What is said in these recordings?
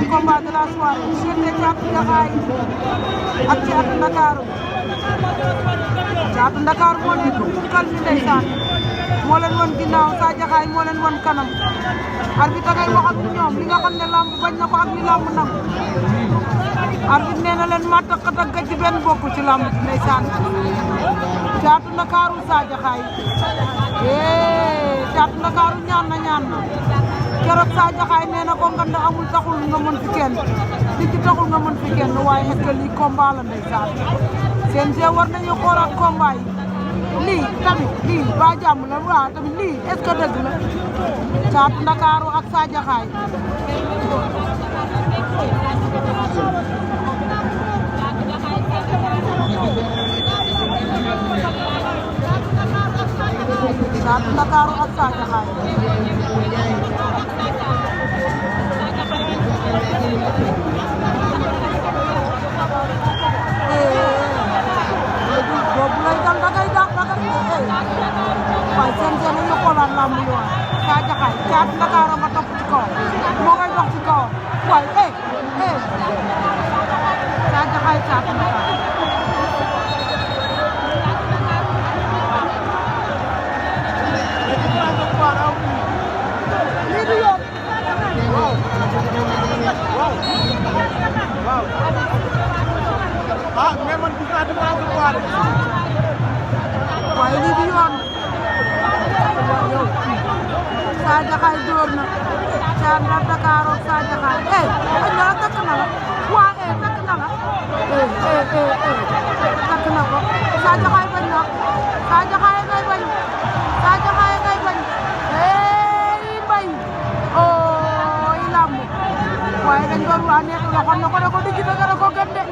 troisième combat de la soirée diggante Thiatou Diakhaay ak Thiatou Ndakaaru. Thiatou Ndakaaru moo nekk punkal mi ndeysaan moo leen won ginnaaw Sa Diakhaay moo leen won kanam arbitre ngay wax ak ñoom li nga xam ne lamb bañ na ko ak li lamb nam arbitre nee na leen ma takk ci benn bokku ci lamb ndeysaan Thiatou Ndakaaru Sa Diakhaay Thiatou Ndakaaru ñaan na keroog Sa Diakhaay nee na ko ngand amul taxul nga mën fi kenn li ci taxul nga mën fi kenn waaye est-ce que lii combat la ndeysaan CNG war nañu xoolaat combat yi lii tamit lii ba jàmm la waaw tamit lii est-ce que dëgg la Thiatou Ndakaaru ak Sa Diakhaay Thiatou Ndakaaru ak Sa Diakhaay boobu lay dal dangay waaye seen nañu xoolaat lamb yi woon Sa Diakhaay Thiatou Ndakaaru nga topp ci kawam moo ngay dox ci kawam waaye Sa Diakhaay Thiatou Ndakaaru lii du yoon waaw ah mais man gis naa différence bu baax waaye lii du yoon Sa Diakhaay door na Thiatou Ndakaaru Sa Diakhaay añ na la takk na la waa takk na la takk na ko Sa Diakhaay bañ na Sa Diakhaay ngay bañ Sa Diakhaay ngay bañ mbay lamb waaye dañ doon waa nekk la xam na ko ne ko digg dëgg ko gën de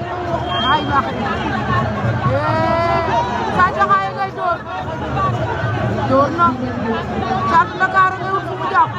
ay baax Sa Diakhaay ngay door na Thiatou Ndakaaru ngay wut fu mu jàpp